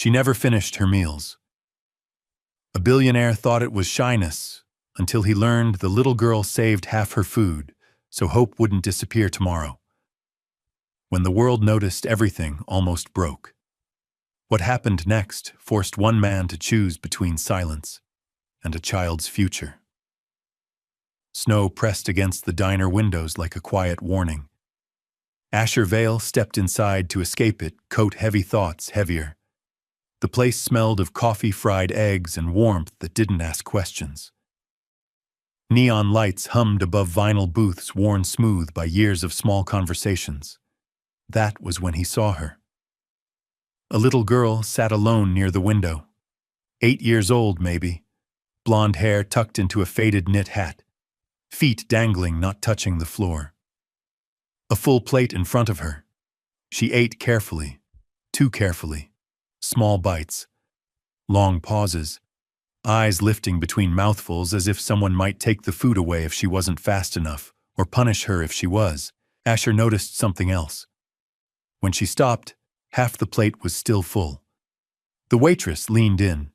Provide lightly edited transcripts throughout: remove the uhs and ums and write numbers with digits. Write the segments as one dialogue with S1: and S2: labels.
S1: She never finished her meals. A billionaire thought it was shyness until he learned the little girl saved half her food so hope wouldn't disappear tomorrow. When the world noticed, everything almost broke. What happened next forced one man to choose between silence and a child's future. Snow pressed against the diner windows like a quiet warning. Asher Vale stepped inside to escape it, coat heavy thoughts heavier. The place smelled of coffee, fried eggs, and warmth that didn't ask questions. Neon lights hummed above vinyl booths worn smooth by years of small conversations. That was when he saw her. A little girl sat alone near the window. 8 years old, maybe. Blonde hair tucked into a faded knit hat. Feet dangling, not touching the floor. A full plate in front of her. She ate carefully, too carefully. Small bites. Long pauses. Eyes lifting between mouthfuls as if someone might take the food away if she wasn't fast enough, or punish her if she was. Asher noticed something else. When she stopped, half the plate was still full. The waitress leaned in.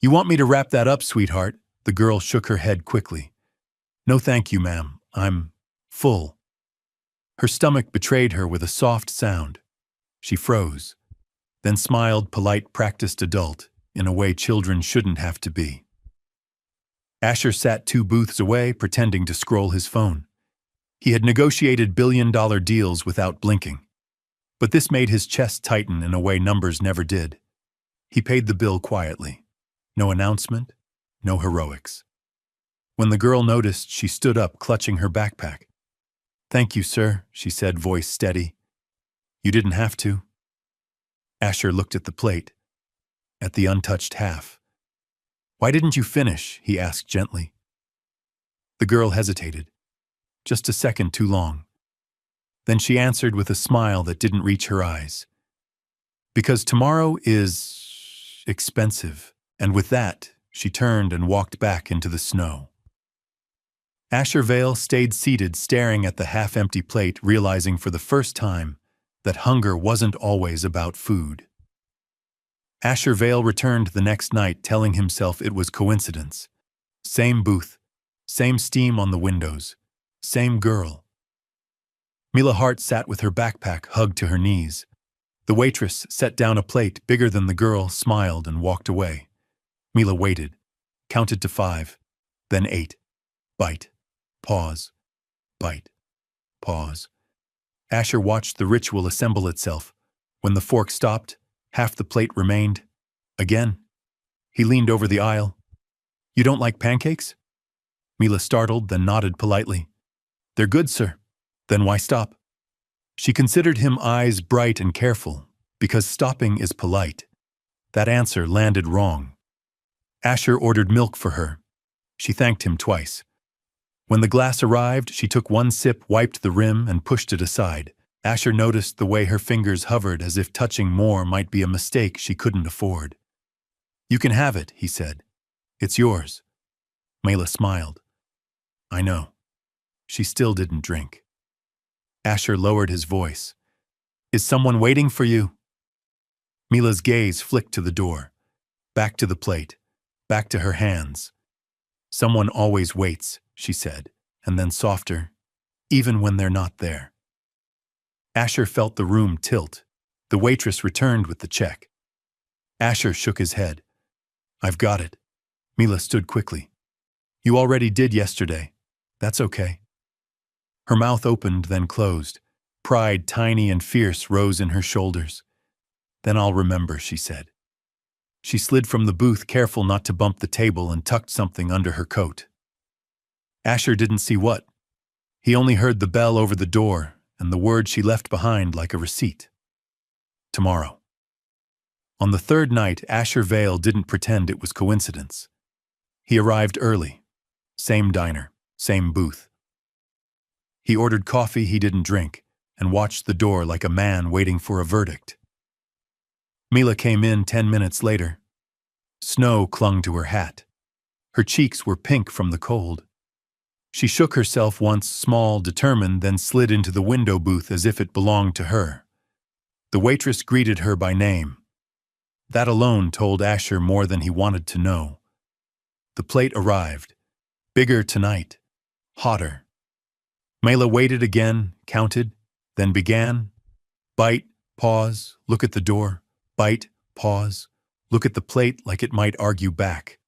S1: "You want me to wrap that up, sweetheart?" The girl shook her head quickly. "No thank you, ma'am. I'm full." Her stomach betrayed her with a soft sound. She froze, then smiled, polite, practiced adult, in a way children shouldn't have to be. Asher sat 2 booths away, pretending to scroll his phone. He had negotiated billion-dollar deals without blinking. But this made his chest tighten in a way numbers never did. He paid the bill quietly. No announcement, no heroics. When the girl noticed, she stood up, clutching her backpack. "Thank you, sir," she said, voice steady. "You didn't have to." Asher looked at the plate, at the untouched half. "Why didn't you finish?" he asked gently. The girl hesitated. Just a second too long. Then she answered with a smile that didn't reach her eyes. "Because tomorrow is expensive." And with that, she turned and walked back into the snow. Asher Vale stayed seated, staring at the half-empty plate, realizing for the first time that hunger wasn't always about food. Asher Vale returned the next night, telling himself it was coincidence. Same booth, same steam on the windows, same girl. Mila Hart sat with her backpack hugged to her knees. The waitress set down a plate bigger than the girl, smiled, and walked away. Mila waited, counted to 5, then 8. Bite, pause, bite, pause. Asher watched the ritual assemble itself. When the fork stopped, half the plate remained. Again. He leaned over the aisle. "You don't like pancakes?" Mila startled, then nodded politely. "They're good, sir." "Then why stop?" She considered him, eyes bright and careful, because stopping is polite. That answer landed wrong. Asher ordered milk for her. She thanked him twice. When the glass arrived, she took 1 sip, wiped the rim, and pushed it aside. Asher noticed the way her fingers hovered, as if touching more might be a mistake she couldn't afford. "You can have it," he said. "It's yours." Mila smiled. "I know." She still didn't drink. Asher lowered his voice. "Is someone waiting for you?" Mila's gaze flicked to the door, back to the plate, back to her hands. "Someone always waits," she said, and then softer, "even when they're not there." Asher felt the room tilt. The waitress returned with the check. Asher shook his head. "I've got it." Mila stood quickly. "You already did yesterday. That's okay." Her mouth opened, then closed. Pride, tiny and fierce, rose in her shoulders. "Then I'll remember," she said. She slid from the booth, careful not to bump the table, and tucked something under her coat. Asher didn't see what. He only heard the bell over the door and the word she left behind like a receipt. Tomorrow. On the 3rd night, Asher Vale didn't pretend it was coincidence. He arrived early. Same diner, same booth. He ordered coffee he didn't drink and watched the door like a man waiting for a verdict. Mila came in 10 minutes later. Snow clung to her hat. Her cheeks were pink from the cold. She shook herself once, small, determined, then slid into the window booth as if it belonged to her. The waitress greeted her by name. That alone told Asher more than he wanted to know. The plate arrived. Bigger tonight. Hotter. Mela waited again, counted, then began. Bite, pause, look at the door. Bite, pause, look at the plate like it might argue back.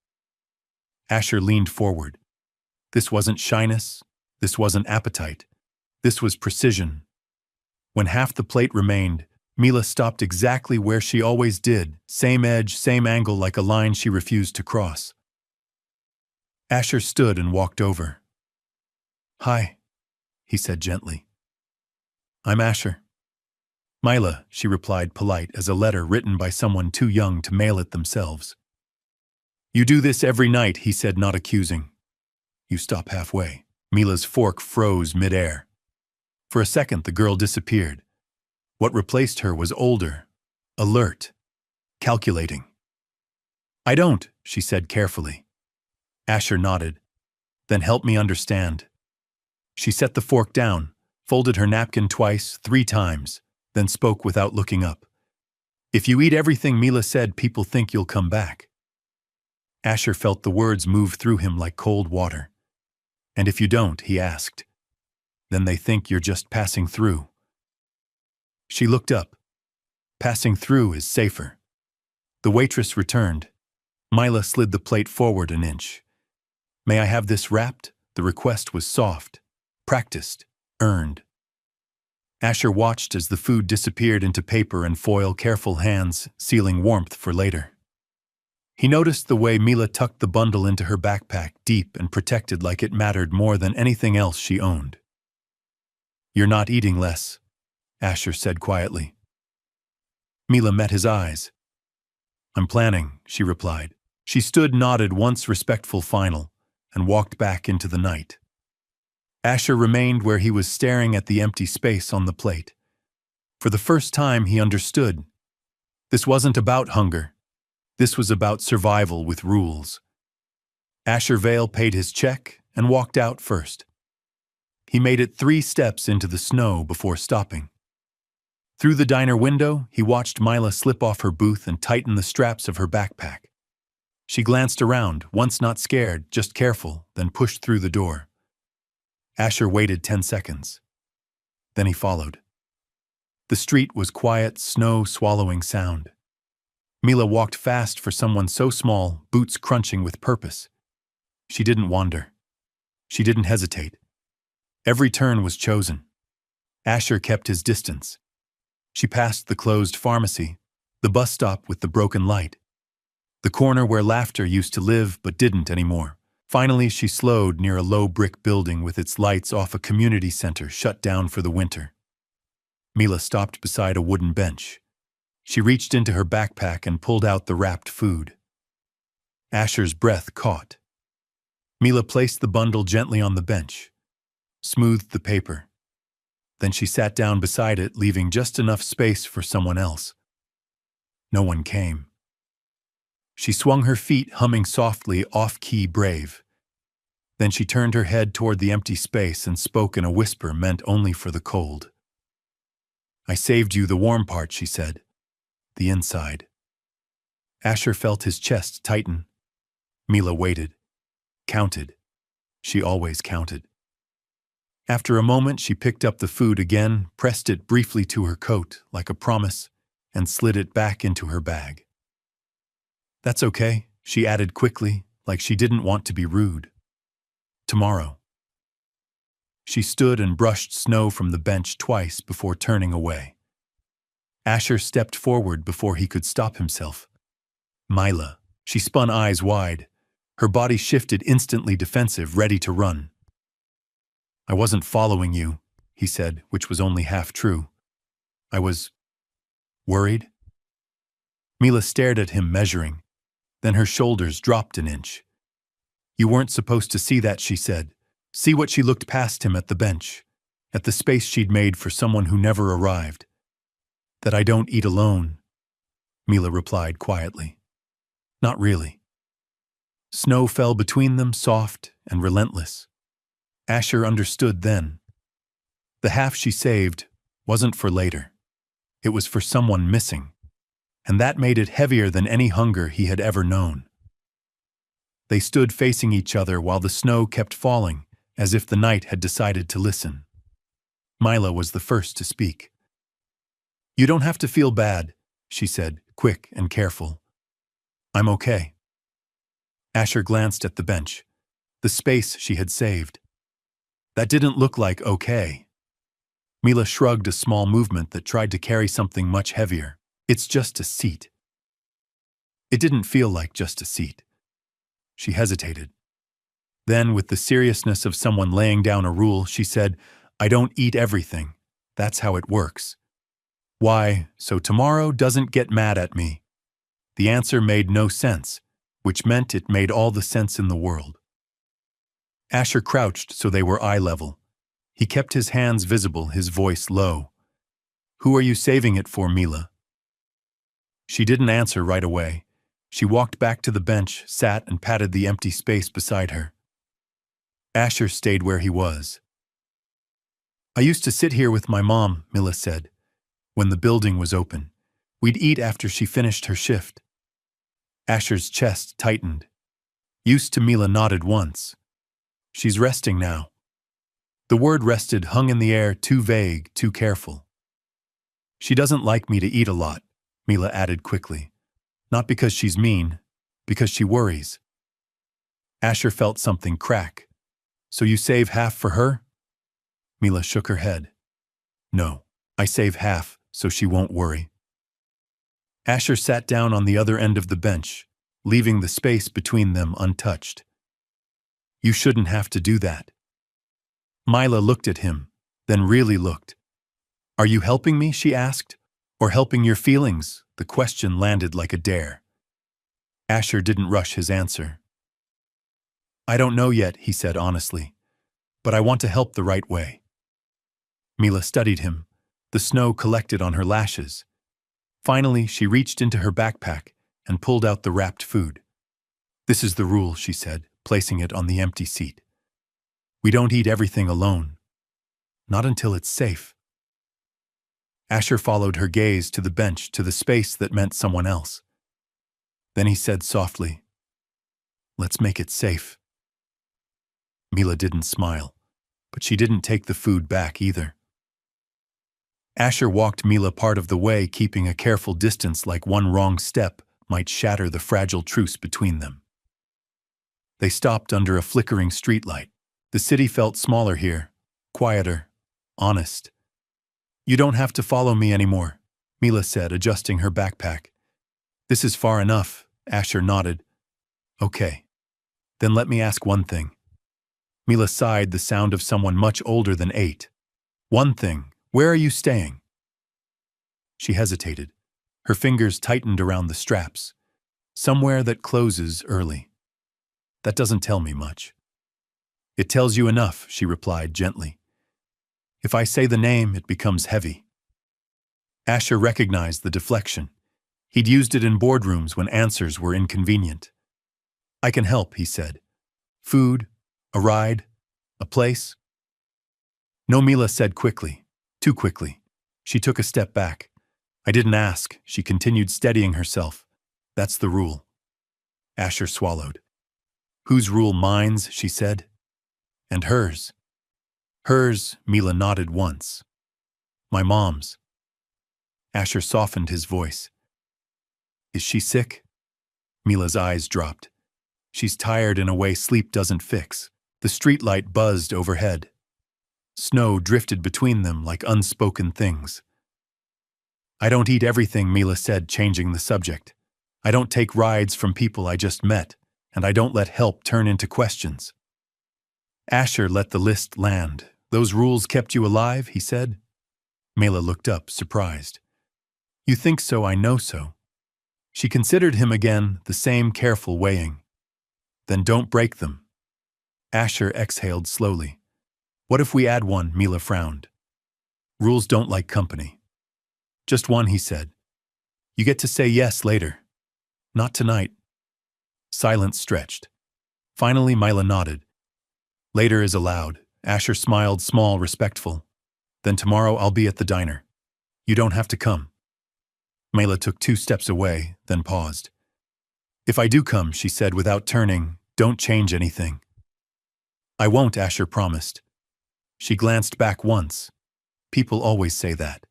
S1: Asher leaned forward. This wasn't shyness. This wasn't appetite. This was precision. When half the plate remained, Mila stopped exactly where she always did, same edge, same angle like a line she refused to cross. Asher stood and walked over. "Hi," he said gently. "I'm Asher." "Mila," she replied, polite as a letter written by someone too young to mail it themselves. "You do this every night," he said, not accusing. "You stop halfway." Mila's fork froze midair. For a second, the girl disappeared. What replaced her was older, alert, calculating. "I don't," she said carefully. Asher nodded. "Then help me understand." She set the fork down, folded her napkin twice, 3 times, then spoke without looking up. "If you eat everything Mila said, people think you'll come back." Asher felt the words move through him like cold water. "And if you don't," he asked, "then they think you're just passing through." She looked up. Passing through is safer. The waitress returned. Mila slid the plate forward an inch. "May I have this wrapped?" The request was soft, practiced, earned. Asher watched as the food disappeared into paper and foil, careful hands sealing warmth for later. He noticed the way Mila tucked the bundle into her backpack, deep and protected like it mattered more than anything else she owned. "You're not eating less," Asher said quietly. Mila met his eyes. "I'm planning," she replied. She stood, nodded once respectful final, and walked back into the night. Asher remained where he was, staring at the empty space on the plate. For the first time, he understood. This wasn't about hunger. This was about survival with rules. Asher Vale paid his check and walked out first. He made it 3 steps into the snow before stopping. Through the diner window, he watched Mila slip off her booth and tighten the straps of her backpack. She glanced around, once not scared, just careful, then pushed through the door. Asher waited 10 seconds. Then he followed. The street was quiet, snow-swallowing sound. Mila walked fast for someone so small, boots crunching with purpose. She didn't wander. She didn't hesitate. Every turn was chosen. Asher kept his distance. She passed the closed pharmacy, the bus stop with the broken light, the corner where laughter used to live but didn't anymore. Finally, she slowed near a low brick building with its lights off, a community center shut down for the winter. Mila stopped beside a wooden bench. She reached into her backpack and pulled out the wrapped food. Asher's breath caught. Mila placed the bundle gently on the bench, smoothed the paper. Then she sat down beside it, leaving just enough space for someone else. No one came. She swung her feet, humming softly, off-key, brave. Then she turned her head toward the empty space and spoke in a whisper meant only for the cold. "I saved you the warm part," she said. "The inside." Asher felt his chest tighten. Mila waited. Counted. She always counted. After a moment, she picked up the food again, pressed it briefly to her coat, like a promise, and slid it back into her bag. "That's okay," she added quickly, like she didn't want to be rude. "Tomorrow." She stood and brushed snow from the bench twice before turning away. Asher stepped forward before he could stop himself. "Mila." She spun, eyes wide. Her body shifted, instantly defensive, ready to run. "I wasn't following you," he said, which was only half true. "I was worried." Mila stared at him, measuring. Then her shoulders dropped an inch. "You weren't supposed to see that," she said. See what she looked past him at the bench, at the space she'd made for someone who never arrived. "That I don't eat alone," Mila replied quietly. "Not really." Snow fell between them, soft and relentless. Asher understood then. The half she saved wasn't for later. It was for someone missing. and that made it heavier than any hunger he had ever known. They stood facing each other while the snow kept falling, as if the night had decided to listen. Mila was the first to speak. "You don't have to feel bad," she said, quick and careful. "I'm okay." Asher glanced at the bench, the space she had saved. That didn't look like okay. Mila shrugged a small movement that tried to carry something much heavier. "It's just a seat." It didn't feel like just a seat. She hesitated. Then, with the seriousness of someone laying down a rule, she said, "I don't eat everything. That's how it works." "Why, so tomorrow doesn't get mad at me?" The answer made no sense, which meant it made all the sense in the world. Asher crouched so they were eye level. He kept his hands visible, his voice low. "Who are you saving it for, Mila?" She didn't answer right away. She walked back to the bench, sat and patted the empty space beside her. Asher stayed where he was. "I used to sit here with my mom," Mila said, "when the building was open. We'd eat after she finished her shift." Asher's chest tightened. "Used to." Mila nodded once. "She's resting now." The word rested hung in the air, too vague, too careful. "She doesn't like me to eat a lot," Mila added quickly. "Not because she's mean, because she worries." Asher felt something crack. "So you save half for her?" Mila shook her head. "No, I save half so she won't worry." Asher sat down on the other end of the bench, leaving the space between them untouched. "You shouldn't have to do that." Mila looked at him, then really looked. "Are you helping me?" she asked. "Or helping your feelings?" The question landed like a dare. Asher didn't rush his answer. "I don't know yet," he said honestly, "but I want to help the right way." Mila studied him. The snow collected on her lashes. Finally, she reached into her backpack and pulled out the wrapped food. "This is the rule," she said, placing it on the empty seat. "We don't eat everything alone. Not until it's safe." Asher followed her gaze to the bench, to the space that meant someone else. Then he said softly, "Let's make it safe." Mila didn't smile, but she didn't take the food back either. Asher walked Mila part of the way, keeping a careful distance, like one wrong step might shatter the fragile truce between them. They stopped under a flickering streetlight. The city felt smaller here, quieter, honest. "You don't have to follow me anymore," Mila said, adjusting her backpack. "This is far enough," Asher nodded. "Okay. Then let me ask one thing." Mila sighed, the sound of someone much older than 8. "One thing. Where are you staying?" She hesitated. Her fingers tightened around the straps. "Somewhere that closes early." "That doesn't tell me much." "It tells you enough," she replied gently. "If I say the name, it becomes heavy." Asher recognized the deflection. He'd used it in boardrooms when answers were inconvenient. "I can help," he said. "Food, a ride, a place?" "No," Mila said quickly, too quickly. She took a step back. "I didn't ask," she continued, steadying herself. "That's the rule." Asher swallowed. "Whose rule?" "Mine's," she said. "And hers?" "Hers," Mila nodded once. "My mom's." Asher softened his voice. "Is she sick?" Mila's eyes dropped. "She's tired in a way sleep doesn't fix." The streetlight buzzed overhead. Snow drifted between them like unspoken things. "I don't eat everything," Mila said, changing the subject. "I don't take rides from people I just met, and I don't let help turn into questions." Asher let the list land. "Those rules kept you alive?" he said. Mila looked up, surprised. "You think so, I know so." She considered him again, the same careful weighing. "Then don't break them." Asher exhaled slowly. "What if we add one?" Mila frowned. "Rules don't like company." "Just one," he said. "You get to say yes later." "Not tonight." Silence stretched. Finally, Mila nodded. "Later is allowed." Asher smiled, small, respectful. "Then tomorrow I'll be at the diner. You don't have to come." Mayla took 2 steps away, then paused. If I do come, she said without turning, don't change anything. I won't, Asher promised. She glanced back once. People always say that.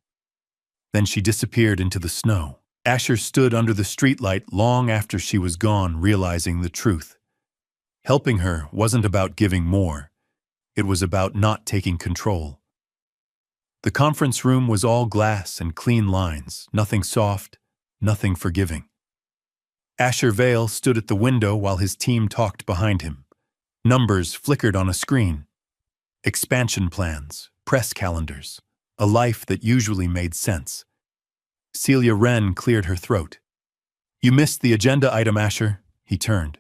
S1: Then she disappeared into the snow. Asher stood under the streetlight long after she was gone, realizing the truth. Helping her wasn't about giving more. It was about not taking control. The conference room was all glass and clean lines, nothing soft, nothing forgiving. Asher Vale stood at the window while his team talked behind him. Numbers flickered on a screen. Expansion plans, press calendars, a life that usually made sense. Celia Wren cleared her throat. You missed the agenda item, Asher. He turned.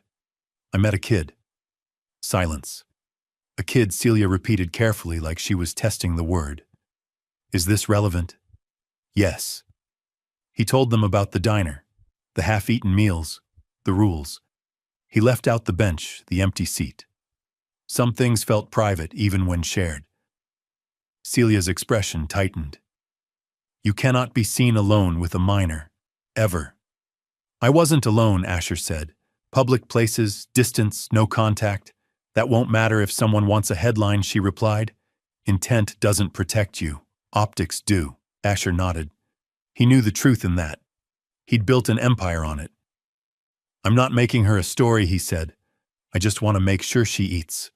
S1: I met a kid. Silence. A kid, Celia repeated carefully like she was testing the word. Is this relevant? Yes. He told them about the diner, the half-eaten meals, the rules. He left out the bench, the empty seat. Some things felt private even when shared. Celia's expression tightened. You cannot be seen alone with a minor, ever. I wasn't alone, Asher said. Public places, distance, no contact. That won't matter if someone wants a headline, she replied. Intent doesn't protect you. Optics do. Asher nodded. He knew the truth in that. He'd built an empire on it. I'm not making her a story, he said. I just want to make sure she eats.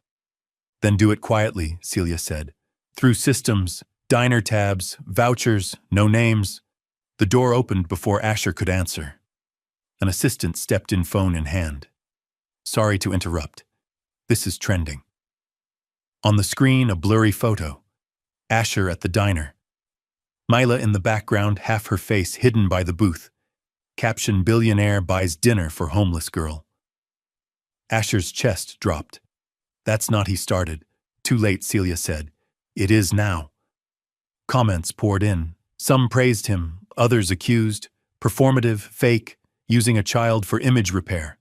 S1: Then do it quietly, Celia said. Through systems, diner tabs, vouchers, no names. The door opened before Asher could answer. An assistant stepped in, phone in hand. Sorry to interrupt. This is trending. On the screen, a blurry photo. Asher at the diner. Mila in the background, half her face hidden by the booth. Caption: Billionaire buys dinner for homeless girl. Asher's chest dropped. That's not he started. Too late, Celia said. It is now. Comments poured in. Some praised him, others accused. Performative, fake, using a child for image repair.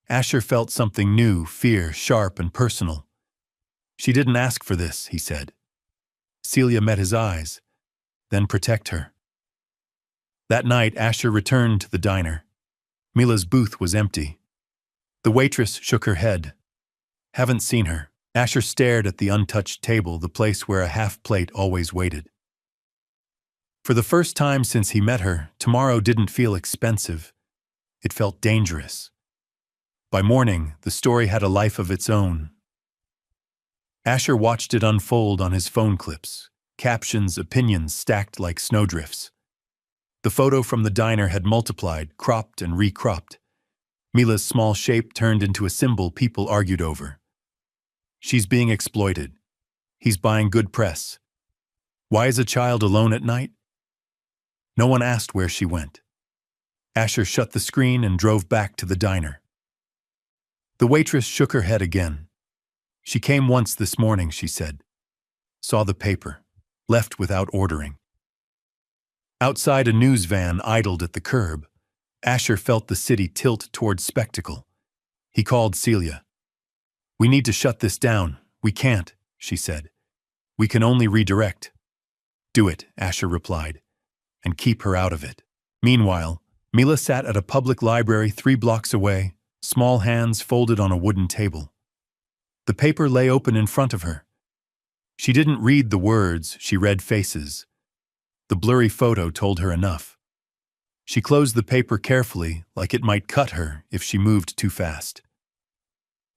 S1: Asher felt something new, fear, sharp and personal. She didn't ask for this, he said. Celia met his eyes. Then protect her. That night, Asher returned to the diner. Mila's booth was empty. The waitress shook her head. Haven't seen her. Asher stared at the untouched table, the place where a half plate always waited. For the first time since he met her, tomorrow didn't feel expensive. It felt dangerous. By morning, the story had a life of its own. Asher watched it unfold on his phone clips, captions, opinions stacked like snowdrifts. The photo from the diner had multiplied, cropped and recropped. Mila's small shape turned into a symbol people argued over. She's being exploited. He's buying good press. Why is a child alone at night? No one asked where she went. Asher shut the screen and drove back to the diner. The waitress shook her head again. She came once this morning, she said. Saw the paper. Left without ordering. Outside, a news van idled at the curb. Asher felt the city tilt toward spectacle. He called Celia. We need to shut this down. We can't, she said. We can only redirect. Do it, Asher replied, and keep her out of it. Meanwhile, Mila sat at a public library 3 blocks away, small hands folded on a wooden table. The paper lay open in front of her. She didn't read the words, she read faces. The blurry photo told her enough. She closed the paper carefully, like it might cut her if she moved too fast.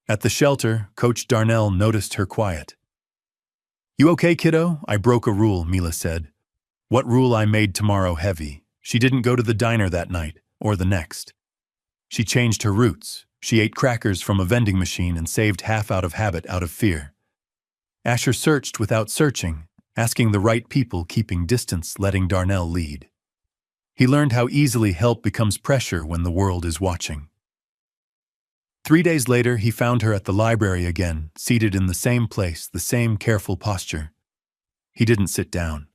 S1: At the shelter, Coach Darnell noticed her quiet. You okay, kiddo? I broke a rule, Mila said. What rule? I made tomorrow heavy. She didn't go to the diner that night, or the next. She changed her routes. She ate crackers from a vending machine and saved half out of habit, out of fear. Asher searched without searching, asking the right people, keeping distance, letting Darnell lead. He learned how easily help becomes pressure when the world is watching. 3 days later, he found her at the library again, seated in the same place, the same careful posture. He didn't sit down.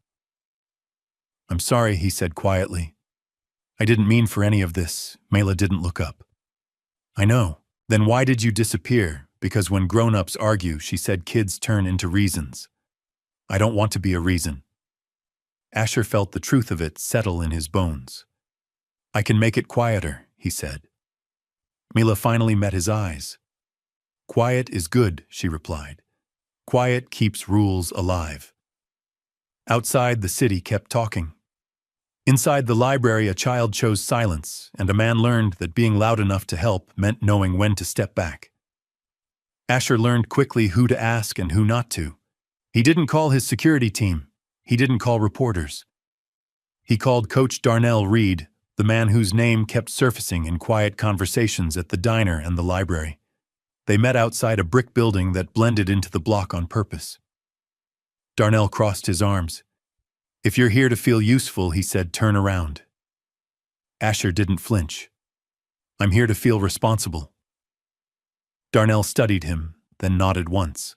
S1: I'm sorry, he said quietly. I didn't mean for any of this. Mela didn't look up. I know. Then why did you disappear? Because when grown-ups argue, she said, kids turn into reasons. I don't want to be a reason. Asher felt the truth of it settle in his bones. I can make it quieter, he said. Mila finally met his eyes. Quiet is good, she replied. Quiet keeps rules alive. Outside, the city kept talking. Inside the library, a child chose silence, and a man learned that being loud enough to help meant knowing when to step back. Asher learned quickly who to ask and who not to. He didn't call his security team. He didn't call reporters. He called Coach Darnell Reed, the man whose name kept surfacing in quiet conversations at the diner and the library. They met outside a brick building that blended into the block on purpose. Darnell crossed his arms. If you're here to feel useful, he said, turn around. Asher didn't flinch. I'm here to feel responsible. Darnell studied him, then nodded once.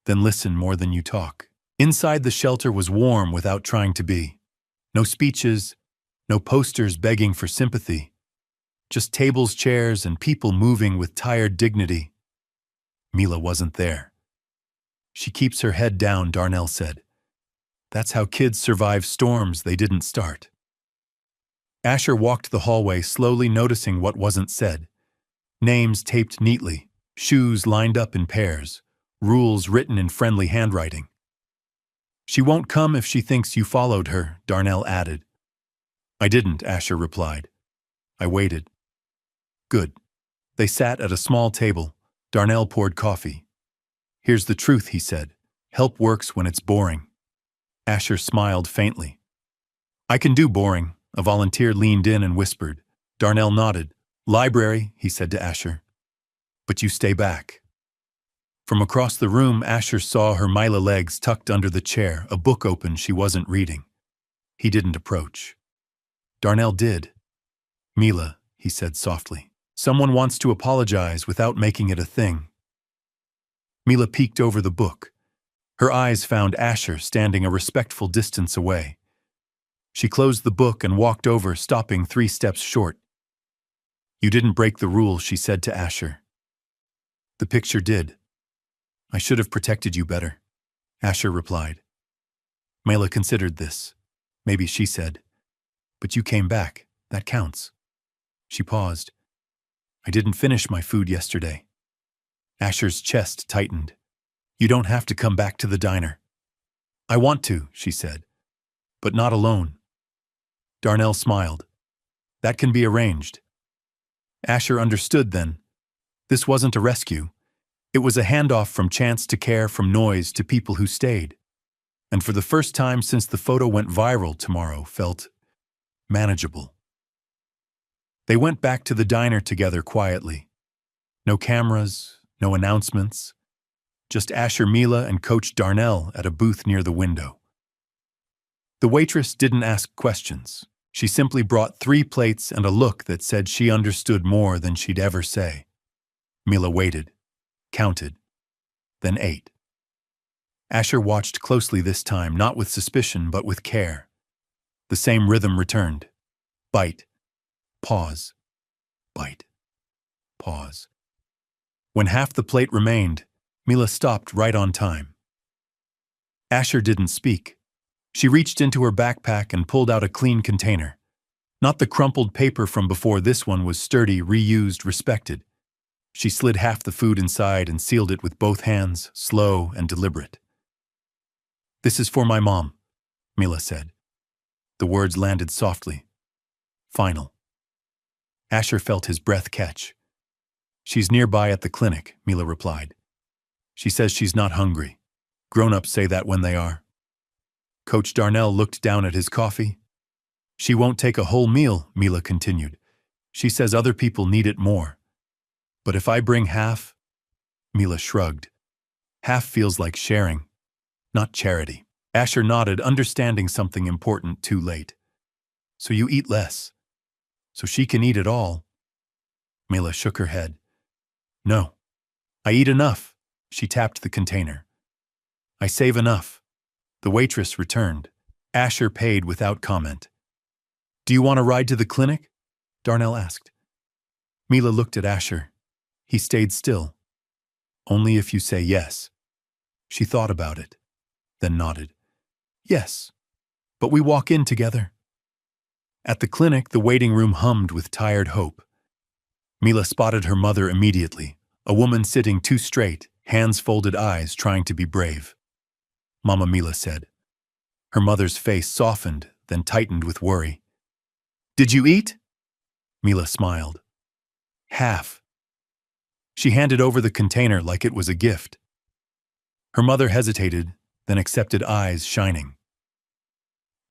S1: Then listen more than you talk. Inside the shelter was warm without trying to be. No speeches, no posters begging for sympathy. Just tables, chairs, and people moving with tired dignity. Mila wasn't there. She keeps her head down, Darnell said. That's how kids survive storms they didn't start. Asher walked the hallway, slowly noticing what wasn't said. Names taped neatly, shoes lined up in pairs, rules written in friendly handwriting. She won't come if she thinks you followed her, Darnell added. I didn't, Asher replied. I waited. Good. They sat at a small table. Darnell poured coffee. Here's the truth, he said. Help works when it's boring. Asher smiled faintly. I can do boring, a volunteer leaned in and whispered. Darnell nodded. Library, he said to Asher. But you stay back. From across the room, Asher saw her Mila legs tucked under the chair, a book open she wasn't reading. He didn't approach. Darnell did. Mila, he said softly. Someone wants to apologize without making it a thing. Mila peeked over the book. Her eyes found Asher standing a respectful distance away. She closed the book and walked over, stopping 3 steps short. You didn't break the rule, she said to Asher. The picture did. I should have protected you better, Asher replied. Mila considered this. Maybe she said, but you came back. That counts. She paused. I didn't finish my food yesterday. Asher's chest tightened. You don't have to come back to the diner. I want to, she said, but not alone. Darnell smiled. That can be arranged. Asher understood then. This wasn't a rescue. It was a handoff from chance to care, from noise to people who stayed. And for the first time since the photo went viral, tomorrow felt manageable. They went back to the diner together quietly. No cameras, no announcements. Just Asher, Mila, and Coach Darnell at a booth near the window. The waitress didn't ask questions. She simply brought 3 plates and a look that said she understood more than she'd ever say. Mila waited, counted, then ate. Asher watched closely this time, not with suspicion, but with care. The same rhythm returned. Bite, pause, bite, pause. When half the plate remained, Mila stopped right on time. Asher didn't speak. She reached into her backpack and pulled out a clean container. Not the crumpled paper from before, this one was sturdy, reused, respected. She slid half the food inside and sealed it with both hands, slow and deliberate. This is for my mom, Mila said. The words landed softly. Final. Asher felt his breath catch. She's nearby at the clinic, Mila replied. She says she's not hungry. Grown-ups say that when they are. Coach Darnell looked down at his coffee. She won't take a whole meal, Mila continued. She says other people need it more. But if I bring half, Mila shrugged. Half feels like sharing, not charity. Asher nodded, understanding something important too late. So you eat less, so she can eat it all. Mila shook her head. No, I eat enough. She tapped the container. I save enough. The waitress returned. Asher paid without comment. Do you want a ride to the clinic? Darnell asked. Mila looked at Asher. He stayed still. Only if you say yes. She thought about it, then nodded. Yes, but we walk in together. At the clinic, the waiting room hummed with tired hope. Mila spotted her mother immediately, a woman sitting too straight, hands folded, eyes trying to be brave. "Mama," Mila said. Her mother's face softened, then tightened with worry. "Did you eat?" Mila smiled. "Half." She handed over the container like it was a gift. Her mother hesitated, then accepted, eyes shining.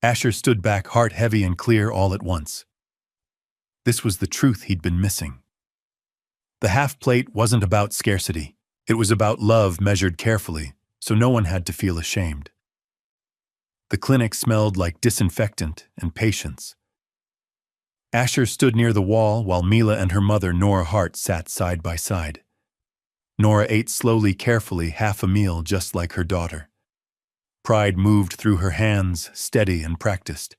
S1: Asher stood back, heart heavy and clear all at once. This was the truth he'd been missing. The half plate wasn't about scarcity. It was about love measured carefully, so no one had to feel ashamed. The clinic smelled like disinfectant and patience. Asher stood near the wall while Mila and her mother, Nora Hart, sat side by side. Nora ate slowly, carefully, half a meal just like her daughter. Pride moved through her hands, steady and practiced.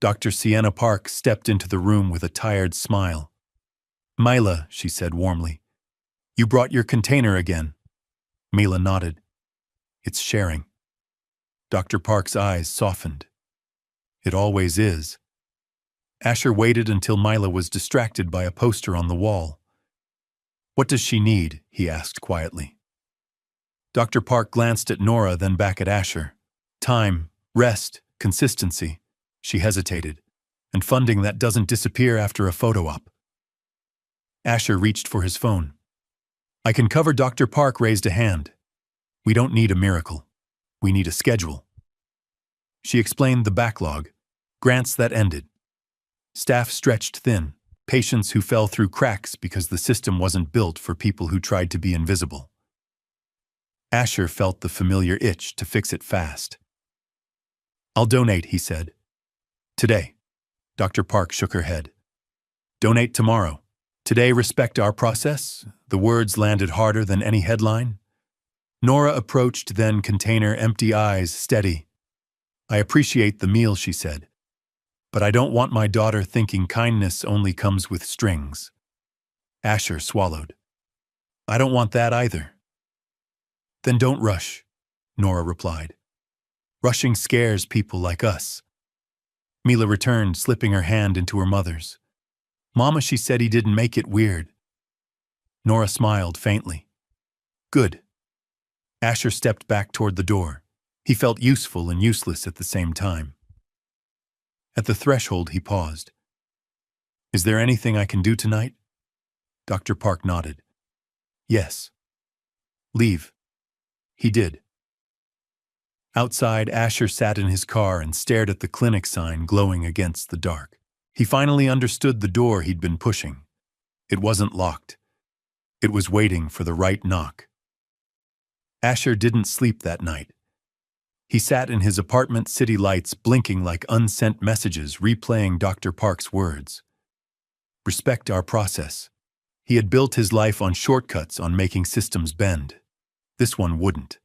S1: Dr. Sienna Park stepped into the room with a tired smile. "Mila," she said warmly, "you brought your container again." Mila nodded. "It's sharing." Dr. Park's eyes softened. "It always is." Asher waited until Mila was distracted by a poster on the wall. "What does she need?" he asked quietly. Dr. Park glanced at Nora, then back at Asher. "Time, rest, consistency." She hesitated. "And funding that doesn't disappear after a photo op." Asher reached for his phone. "I can cover." Dr. Park raised a hand. "We don't need a miracle. We need a schedule." She explained the backlog, grants that ended. Staff stretched thin, patients who fell through cracks because the system wasn't built for people who tried to be invisible. Asher felt the familiar itch to fix it fast. "I'll donate," he said. "Today." Dr. Park shook her head. "Donate tomorrow. Today, respect our process." The words landed harder than any headline. Nora approached, then container, empty eyes, steady. "I appreciate the meal," she said. "But I don't want my daughter thinking kindness only comes with strings." Asher swallowed. "I don't want that either." "Then don't rush," Nora replied. "Rushing scares people like us." Mila returned, slipping her hand into her mother's. "Mama, she said he didn't make it weird." Nora smiled faintly. "Good." Asher stepped back toward the door. He felt useful and useless at the same time. At the threshold, he paused. "Is there anything I can do tonight?" Dr. Park nodded. "Yes." "Leave." He did. Outside, Asher sat in his car and stared at the clinic sign glowing against the dark. He finally understood the door he'd been pushing. It wasn't locked. It was waiting for the right knock. Asher didn't sleep that night. He sat in his apartment, city lights blinking like unsent messages, replaying Dr. Park's words. Respect our process. He had built his life on shortcuts, on making systems bend. This one wouldn't.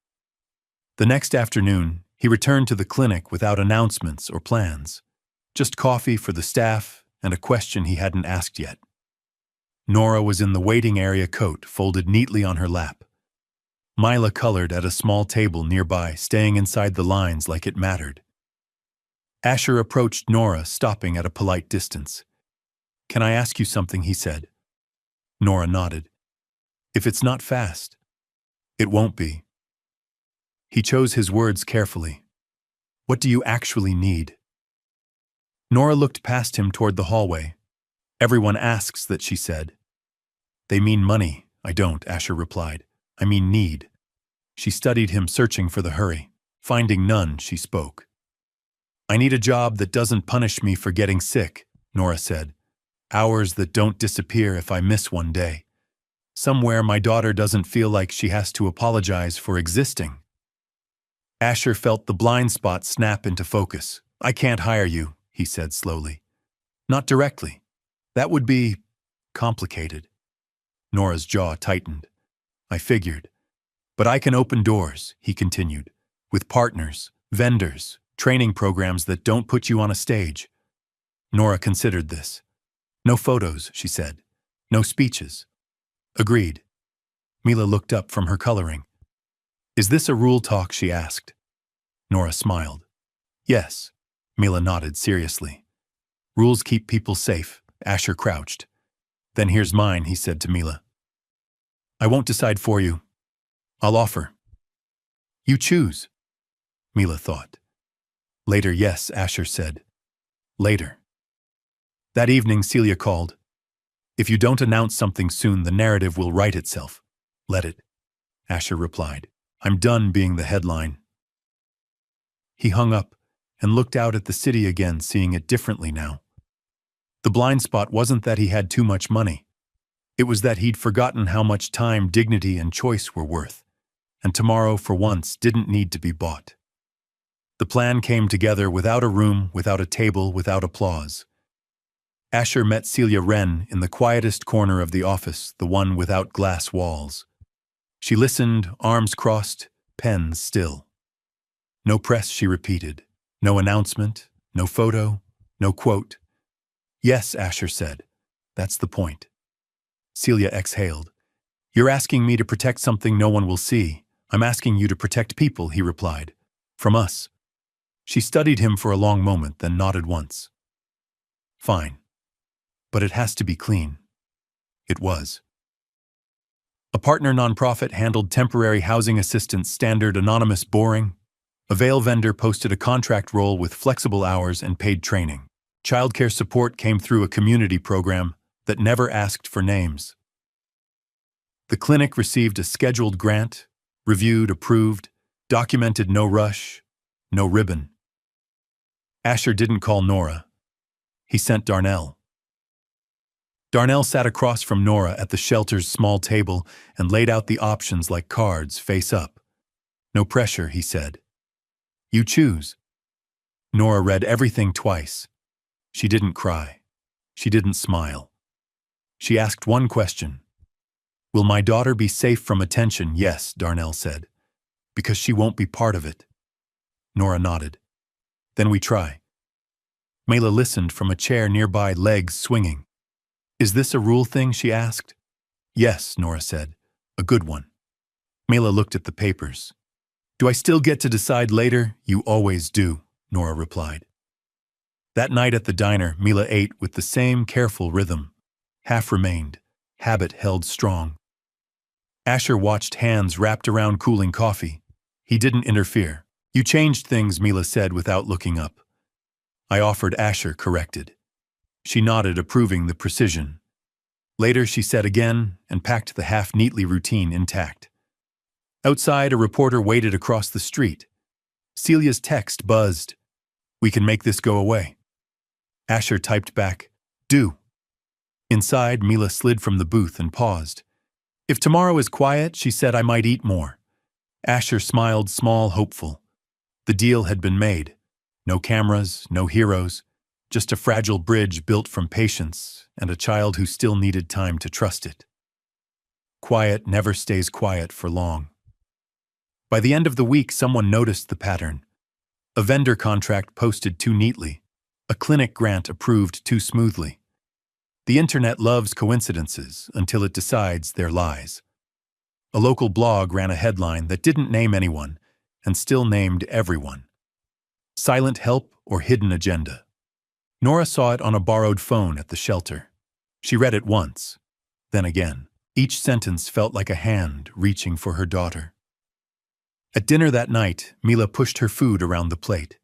S1: The next afternoon, he returned to the clinic without announcements or plans. Just coffee for the staff and a question he hadn't asked yet. Nora was in the waiting area, coat folded neatly on her lap. Mila colored at a small table nearby, staying inside the lines like it mattered. Asher approached Nora, stopping at a polite distance. "Can I ask you something?" he said. Nora nodded. "If it's not fast." "It won't be." He chose his words carefully. "What do you actually need?" Nora looked past him toward the hallway. "Everyone asks that," she said. "They mean money." "I don't," Asher replied. "I mean need." She studied him, searching for the hurry. Finding none, she spoke. "I need a job that doesn't punish me for getting sick," Nora said. "Hours that don't disappear if I miss one day. Somewhere my daughter doesn't feel like she has to apologize for existing." Asher felt the blind spot snap into focus. "I can't hire you," he said slowly. "Not directly. That would be complicated." Nora's jaw tightened. "I figured. But I can open doors," he continued, "with partners, vendors, training programs that don't put you on a stage." Nora considered this. "No photos," she said. "No speeches." "Agreed." Mila looked up from her coloring. "Is this a rule talk?" she asked. Nora smiled. "Yes." Mila nodded seriously. Rules keep people safe, Asher crouched. Then here's mine, he said to Mila. I won't decide for you. I'll offer. You choose, Mila thought. Later, yes, Asher said. Later. That evening, Celia called. If you don't announce something soon, the narrative will write itself. Let it, Asher replied. I'm done being the headline. He hung up and looked out at the city again, seeing it differently now. The blind spot wasn't that he had too much money. It was that he'd forgotten how much time, dignity, and choice were worth, and tomorrow, for once, didn't need to be bought. The plan came together without a room, without a table, without applause. Asher met Celia Wren in the quietest corner of the office, the one without glass walls. She listened, arms crossed, pen still. No press, she repeated. No announcement, no photo, no quote. Yes, Asher said. That's the point. Celia exhaled. You're asking me to protect something no one will see. I'm asking you to protect people, he replied. From us. She studied him for a long moment, then nodded once. Fine. But it has to be clean. It was. A partner nonprofit handled temporary housing assistance, standard, anonymous, boring. A veil vendor posted a contract role with flexible hours and paid training. Childcare support came through a community program that never asked for names. The clinic received a scheduled grant, reviewed, approved, documented, no rush, no ribbon. Asher didn't call Nora. He sent Darnell. Darnell sat across from Nora at the shelter's small table and laid out the options like cards, face up. No pressure, he said. You choose. Nora read everything twice. She didn't cry. She didn't smile. She asked one question. Will my daughter be safe from attention? Yes, Darnell said. Because she won't be part of it. Nora nodded. Then we try. Mela listened from a chair nearby, legs swinging. Is this a rule thing? She asked. Yes, Nora said. A good one. Mela looked at the papers. Do I still get to decide later? You always do, Nora replied. That night at the diner, Mila ate with the same careful rhythm. Half remained, habit held strong. Asher watched, hands wrapped around cooling coffee. He didn't interfere. You changed things, Mila said without looking up. I offered, Asher corrected. She nodded, approving the precision. Later she said again and packed the half-neatly routine intact. Outside, a reporter waited across the street. Celia's text buzzed. We can make this go away. Asher typed back, do. Inside, Mila slid from the booth and paused. If tomorrow is quiet, she said, I might eat more. Asher smiled, small, hopeful. The deal had been made. No cameras, no heroes, just a fragile bridge built from patience and a child who still needed time to trust it. Quiet never stays quiet for long. By the end of the week, someone noticed the pattern. A vendor contract posted too neatly. A clinic grant approved too smoothly. The internet loves coincidences until it decides they're lies. A local blog ran a headline that didn't name anyone and still named everyone. Silent help or hidden agenda. Nora saw it on a borrowed phone at the shelter. She read it once, then again. Each sentence felt like a hand reaching for her daughter. At dinner that night, Mila pushed her food around the plate.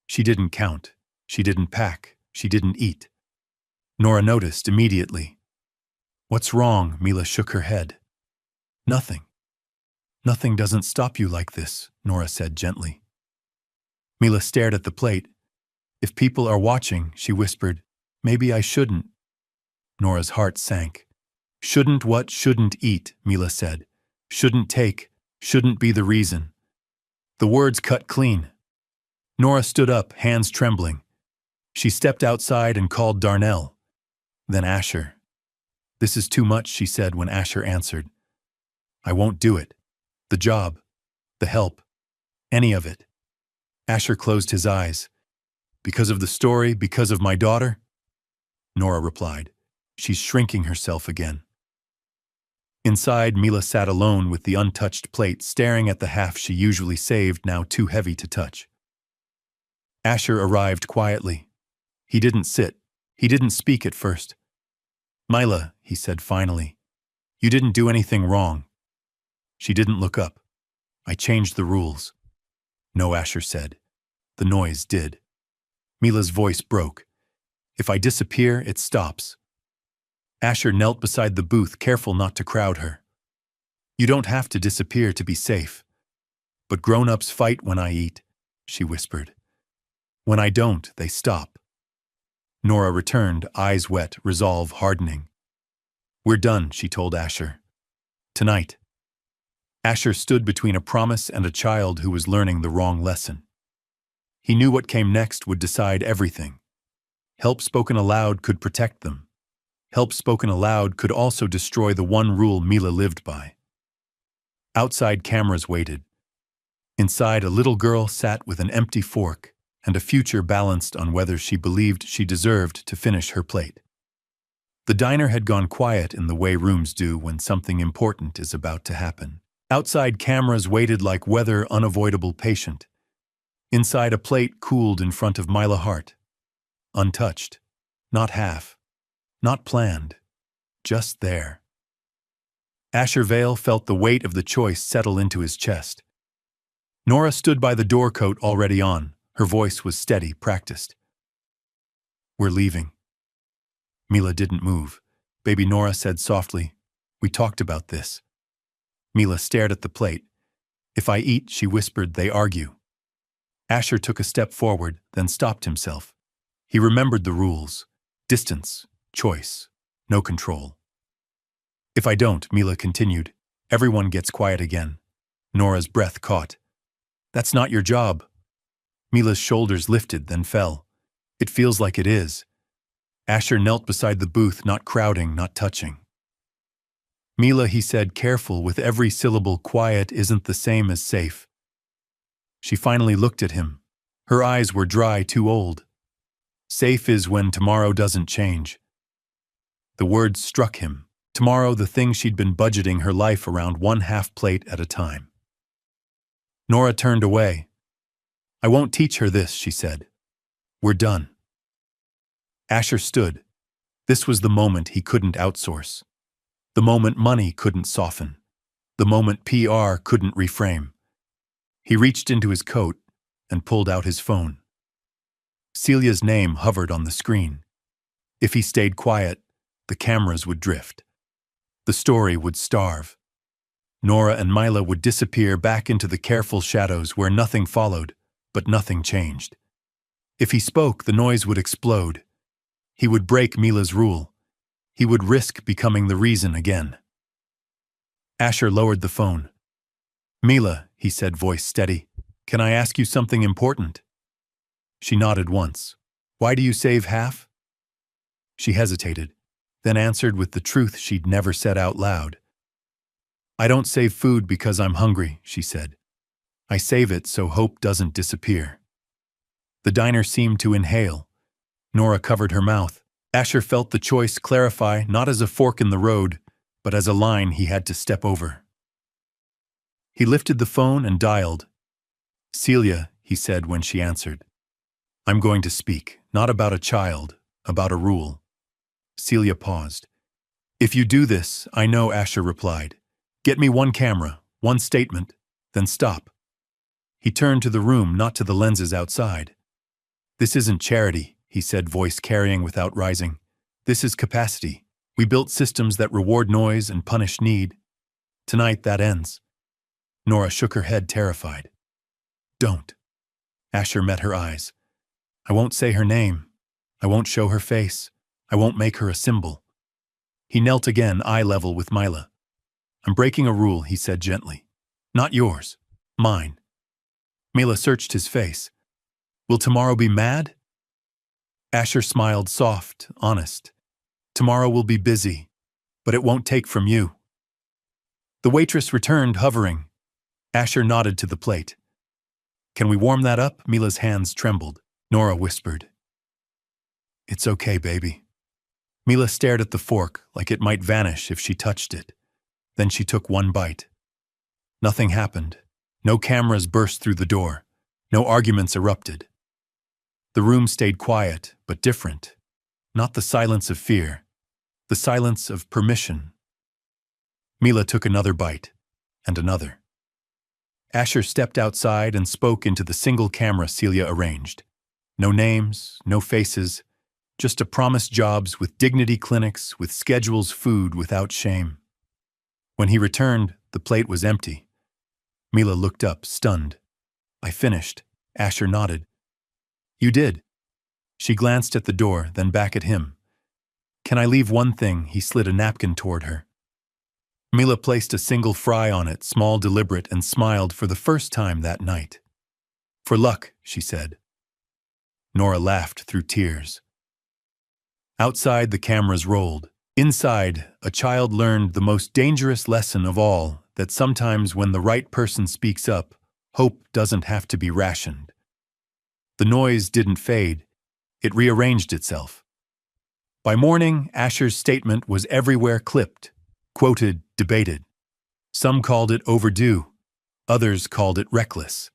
S1: She didn't count. She didn't pack. She didn't eat. Nora noticed immediately. What's wrong? Mila shook her head. Nothing. Nothing doesn't stop you like this, Nora said gently. Mila stared at the plate. If people are watching, she whispered, maybe I shouldn't. Nora's heart sank. Shouldn't what? Shouldn't eat, Mila said. Shouldn't take. Shouldn't be the reason. The words cut clean. Nora stood up, hands trembling. She stepped outside and called Darnell. Then Asher. This is too much, she said when Asher answered. I won't do it. The job. The help. Any of it. Asher closed his eyes. Because of the story, because of my daughter? Nora replied. She's shrinking herself again. Inside, Mila sat alone with the untouched plate, staring at the half she usually saved, now too heavy to touch. Asher arrived quietly. He didn't sit. He didn't speak at first. "Mila," he said finally, "you didn't do anything wrong." She didn't look up. "I changed the rules." "No," Asher said. "The noise did." Mila's voice broke. "If I disappear, it stops." Asher knelt beside the booth, careful not to crowd her. "You don't have to disappear to be safe." "But grown-ups fight when I eat," she whispered. "When I don't, they stop." Nora returned, eyes wet, resolve hardening. "We're done," she told Asher. "Tonight." Asher stood between a promise and a child who was learning the wrong lesson. He knew what came next would decide everything. Help spoken aloud could protect them. Help spoken aloud could also destroy the one rule Mila lived by. Outside, cameras waited. Inside, a little girl sat with an empty fork and a future balanced on whether she believed she deserved to finish her plate. The diner had gone quiet in the way rooms do when something important is about to happen. Outside, cameras waited like weather, unavoidable patient. Inside, a plate cooled in front of Mila Hart. Untouched. Not half. Not planned. Just there. Asher Vale felt the weight of the choice settle into his chest. Nora stood by the door, coat already on. Her voice was steady, practiced. "We're leaving." Mila didn't move. Baby Nora said softly, "We talked about this." Mila stared at the plate. "If I eat," she whispered, "they argue." Asher took a step forward, then stopped himself. He remembered the rules. Distance, choice, no control. "If I don't," Mila continued, "everyone gets quiet again." Nora's breath caught. "That's not your job." Mila's shoulders lifted, then fell. "It feels like it is." Asher knelt beside the booth, not crowding, not touching. "Mila," he said, careful with every syllable, "quiet isn't the same as safe." She finally looked at him. Her eyes were dry, too old. "Safe is when tomorrow doesn't change." The words struck him. Tomorrow, the thing she'd been budgeting her life around, one half plate at a time. Nora turned away. "I won't teach her this," she said. "We're done." Asher stood. This was the moment he couldn't outsource. The moment money couldn't soften. The moment PR couldn't reframe. He reached into his coat and pulled out his phone. Celia's name hovered on the screen. If he stayed quiet, the cameras would drift. The story would starve. Nora and Mila would disappear back into the careful shadows where nothing followed, but nothing changed. If he spoke, the noise would explode. He would break Mila's rule. He would risk becoming the reason again. Asher lowered the phone. "Mila," he said, voice steady, "can I ask you something important?" She nodded once. "Why do you save half?" She hesitated, then answered with the truth she'd never said out loud. "I don't save food because I'm hungry," she said. "I save it so hope doesn't disappear." The diner seemed to inhale. Nora covered her mouth. Asher felt the choice clarify, not as a fork in the road, but as a line he had to step over. He lifted the phone and dialed. "Celia," he said when she answered. "I'm going to speak, not about a child, about a rule." Celia paused. "If you do this, I know," Asher replied. "Get me one camera, one statement, then stop." He turned to the room, not to the lenses outside. "This isn't charity," he said, voice carrying without rising. "This is capacity. We built systems that reward noise and punish need. Tonight, that ends." Nora shook her head, terrified. "Don't." Asher met her eyes. "I won't say her name. I won't show her face. I won't make her a symbol." He knelt again, eye level with Mila. "I'm breaking a rule," he said gently. "Not yours. Mine." Mila searched his face. "Will tomorrow be mad?" Asher smiled, soft, honest. "Tomorrow will be busy, but it won't take from you." The waitress returned, hovering. Asher nodded to the plate. "Can we warm that up?" Mila's hands trembled. Nora whispered. "It's okay, baby." Mila stared at the fork like it might vanish if she touched it. Then she took one bite. Nothing happened. No cameras burst through the door. No arguments erupted. The room stayed quiet, but different. Not the silence of fear, the silence of permission. Mila took another bite, and another. Asher stepped outside and spoke into the single camera Celia arranged. No names, no faces, just a promised jobs with dignity clinics, with schedules, food without shame. When he returned, the plate was empty. Mila looked up, stunned. I finished. Asher nodded. You did. She glanced at the door, then back at him. Can I leave one thing? He slid a napkin toward her. Mila placed a single fry on it, small, deliberate, and smiled for the first time that night. For luck, she said. Nora laughed through tears. Outside, the cameras rolled. Inside, a child learned the most dangerous lesson of all, that sometimes when the right person speaks up, hope doesn't have to be rationed. The noise didn't fade. It rearranged itself. By morning, Asher's statement was everywhere clipped, quoted, debated. Some called it overdue. Others called it reckless.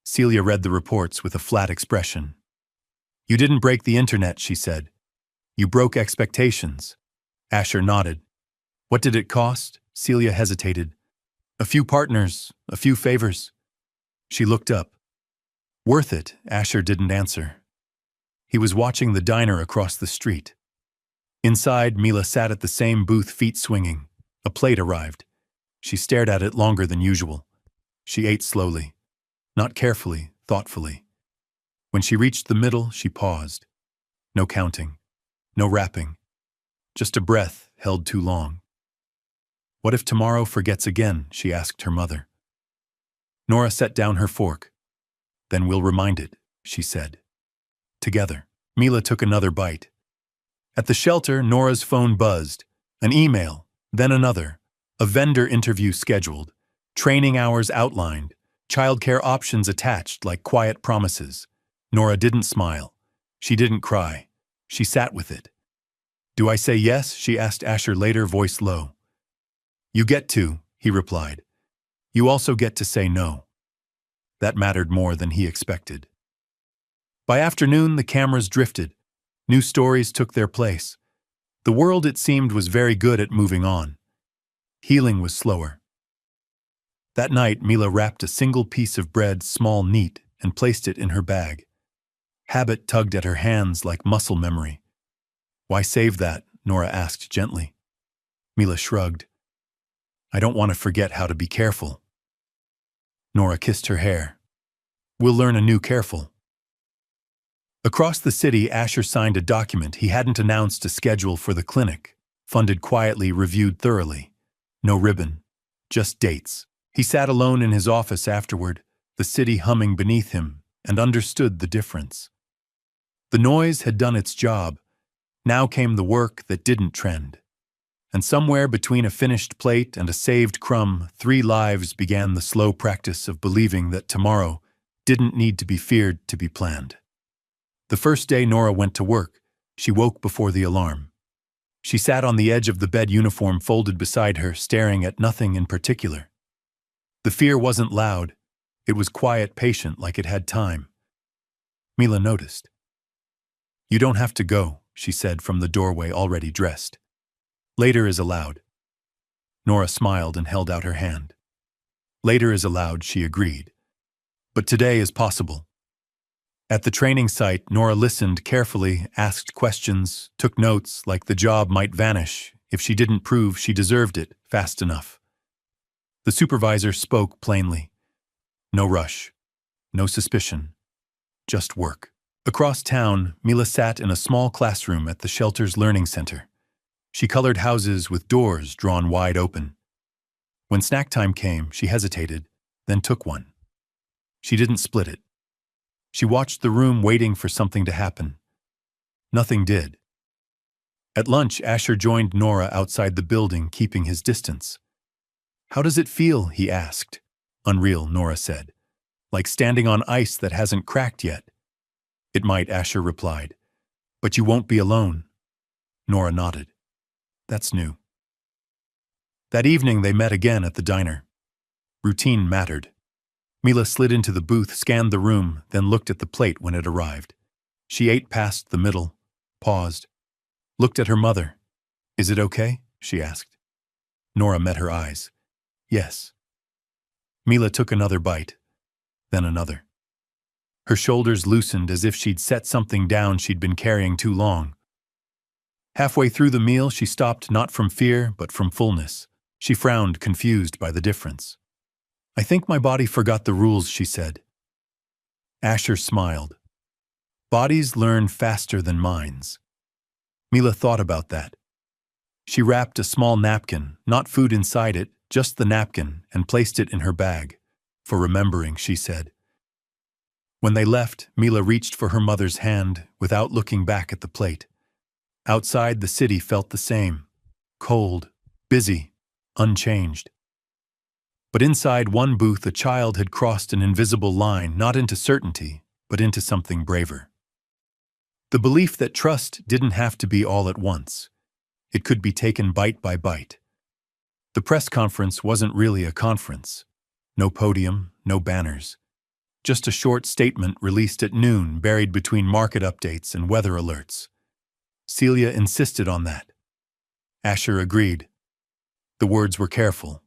S1: Celia read the reports with a flat expression. You didn't break the internet, she said. You broke expectations. Asher nodded. What did it cost? Celia hesitated. A few partners, a few favors. She looked up. Worth it, Asher didn't answer. He was watching the diner across the street. Inside, Mila sat at the same booth, feet swinging. A plate arrived. She stared at it longer than usual. She ate slowly, not carefully, thoughtfully. When she reached the middle, she paused. No counting, no wrapping, just a breath held too long. What if tomorrow forgets again? She asked her mother. Nora set down her fork. Then we'll remind it, she said. Together. Mila took another bite. At the shelter, Nora's phone buzzed. An email, then another. A vendor interview scheduled. Training hours outlined. Childcare options attached like quiet promises. Nora didn't smile. She didn't cry. She sat with it. Do I say yes? She asked Asher later, voice low. You get to, he replied. You also get to say no. That mattered more than he expected. By afternoon, the cameras drifted. New stories took their place. The world, it seemed, was very good at moving on. Healing was slower. That night, Mila wrapped a single piece of bread, small, neat, and placed it in her bag. Habit tugged at her hands like muscle memory. Why save that? Nora asked gently. Mila shrugged. I don't want to forget how to be careful. Nora kissed her hair. We'll learn a new careful. Across the city, Asher signed a document. He hadn't announced a schedule for the clinic. Funded quietly, reviewed thoroughly. No ribbon, just dates. He sat alone in his office afterward, the city humming beneath him, and understood the difference. The noise had done its job. Now came the work that didn't trend. And somewhere between a finished plate and a saved crumb, 3 lives began the slow practice of believing that tomorrow didn't need to be feared to be planned. The first day Nora went to work, she woke before the alarm. She sat on the edge of the bed, uniform folded beside her, staring at nothing in particular. The fear wasn't loud. It was quiet, patient, like it had time. Mila noticed. You don't have to go, she said from the doorway, already dressed. Later is allowed. Nora smiled and held out her hand. Later is allowed, she agreed. But today is possible. At the training site, Nora listened carefully, asked questions, took notes like the job might vanish if she didn't prove she deserved it fast enough. The supervisor spoke plainly. No rush, no suspicion, just work. Across town, Mila sat in a small classroom at the shelter's learning center. She colored houses with doors drawn wide open. When snack time came, she hesitated, then took one. She didn't split it. She watched the room, waiting for something to happen. Nothing did. At lunch, Asher joined Nora outside the building, keeping his distance. How does it feel? He asked. Unreal, Nora said. Like standing on ice that hasn't cracked yet. It might, Asher replied. But you won't be alone. Nora nodded. That's new. That evening they met again at the diner. Routine mattered. Mila slid into the booth, scanned the room, then looked at the plate when it arrived. She ate past the middle, paused. looked at her mother. "Is it okay?" she asked. Nora met her eyes. "Yes." Mila took another bite, then another. Her shoulders loosened as if she'd set something down she'd been carrying too long. Halfway through the meal, she stopped not from fear, but from fullness. She frowned, confused by the difference. "I think my body forgot the rules," she said. Asher smiled. Bodies learn faster than minds. Mila thought about that. She wrapped a small napkin, not food inside it, just the napkin, and placed it in her bag. "For remembering," she said. When they left, Mila reached for her mother's hand without looking back at the plate. Outside, the city felt the same. Cold, busy, unchanged. But inside one booth, a child had crossed an invisible line, not into certainty, but into something braver. The belief that trust didn't have to be all at once. It could be taken bite by bite. The press conference wasn't really a conference. No podium, no banners. Just a short statement released at noon, buried between market updates and weather alerts. Celia insisted on that. Asher agreed. The words were careful.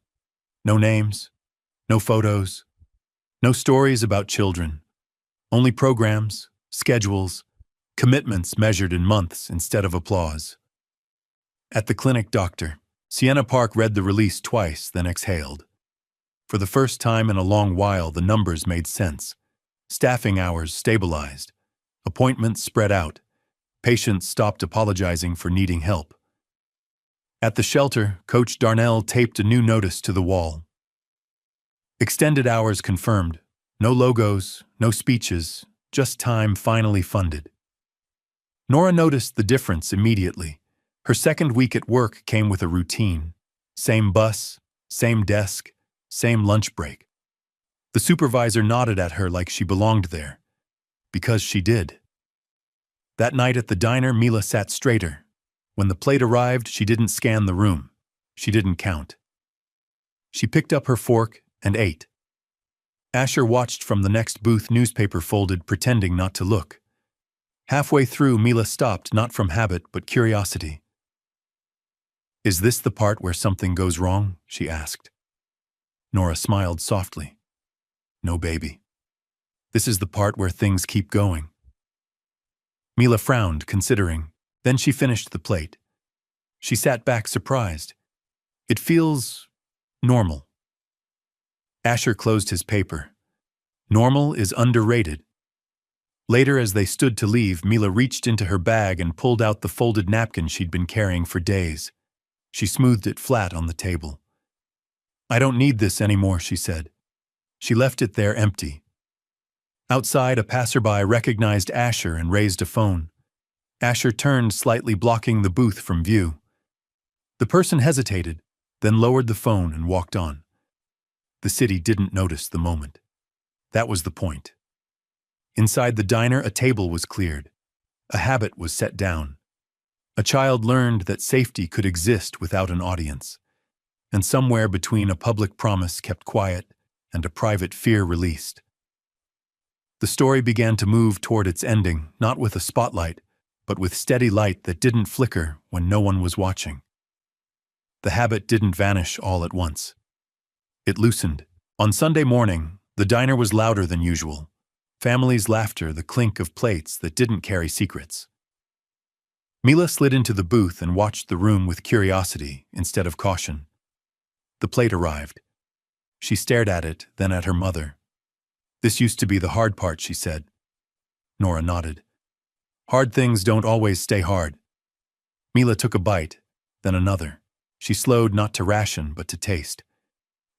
S1: No names, no photos, no stories about children. Only programs, schedules, commitments measured in months instead of applause. At the clinic, Dr. Sienna Park read the release twice, then exhaled. For the first time in a long while, the numbers made sense. Staffing hours stabilized. Appointments spread out. Patients stopped apologizing for needing help. At the shelter, Coach Darnell taped a new notice to the wall. Extended hours confirmed. No logos, no speeches, just time finally funded. Nora noticed the difference immediately. Her second week at work came with a routine. Same bus, same desk, same lunch break. The supervisor nodded at her like she belonged there. Because she did. That night at the diner, Mila sat straighter. When the plate arrived, she didn't scan the room. She didn't count. She picked up her fork and ate. Asher watched from the next booth, newspaper folded, pretending not to look. Halfway through, Mila stopped, not from habit, but curiosity. "Is this the part where something goes wrong?" she asked. Nora smiled softly. "No, baby. This is the part where things keep going." Mila frowned, considering. Then she finished the plate. She sat back, surprised. "It feels normal." Asher closed his paper. Normal is underrated. Later, as they stood to leave, Mila reached into her bag and pulled out the folded napkin she'd been carrying for days. She smoothed it flat on the table. "I don't need this anymore," she said. She left it there empty. Outside, a passerby recognized Asher and raised a phone. Asher turned slightly, blocking the booth from view. The person hesitated, then lowered the phone and walked on. The city didn't notice the moment. That was the point. Inside the diner, a table was cleared. A habit was set down. A child learned that safety could exist without an audience. And somewhere between a public promise kept quiet and a private fear released. The story began to move toward its ending, not with a spotlight, but with steady light that didn't flicker when no one was watching. The habit didn't vanish all at once. It loosened. On Sunday morning, the diner was louder than usual. Families' laughter, the clink of plates that didn't carry secrets. Mila slid into the booth and watched the room with curiosity instead of caution. The plate arrived. She stared at it, then at her mother. "This used to be the hard part," she said. Nora nodded. "Hard things don't always stay hard." Mila took a bite, then another. She slowed not to ration, but to taste.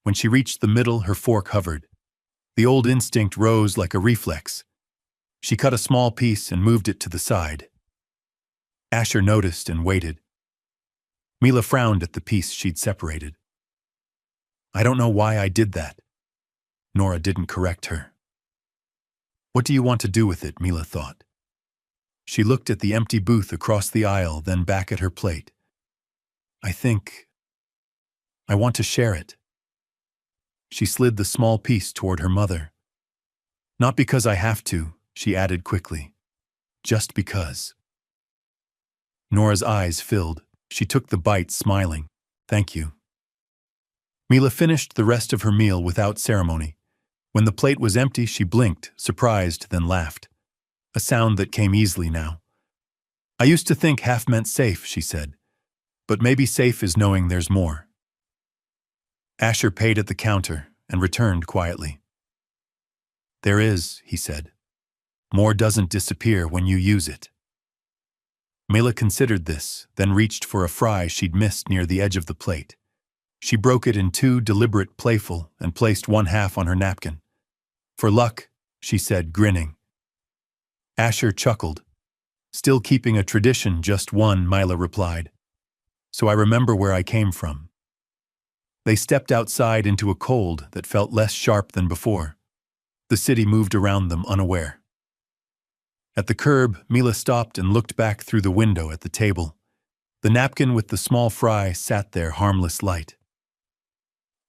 S1: When she reached the middle, her fork hovered. The old instinct rose like a reflex. She cut a small piece and moved it to the side. Asher noticed and waited. Mila frowned at the piece she'd separated. "I don't know why I did that." Nora didn't correct her. "What do you want to do with it?" Mila thought. She looked at the empty booth across the aisle, then back at her plate. I want to share it." She slid the small piece toward her mother. "Not because I have to," she added quickly. "Just because." Nora's eyes filled. She took the bite, smiling. Thank you. Mila finished the rest of her meal without ceremony. When the plate was empty, she blinked, surprised, then laughed. A sound that came easily now. I used to think half meant safe, she said. But maybe safe is knowing there's more. Asher paid at the counter and returned quietly. There is, he said. More doesn't disappear when you use it. Mila considered this, then reached for a fry she'd missed near the edge of the plate. She broke it in two, deliberate, playful, and placed one half on her napkin. For luck, she said, grinning. Asher chuckled. Still keeping a tradition, just one, Mila replied. So I remember where I came from. They stepped outside into a cold that felt less sharp than before. The city moved around them unaware. At the curb, Mila stopped and looked back through the window at the table. The napkin with the small fry sat there, harmless light.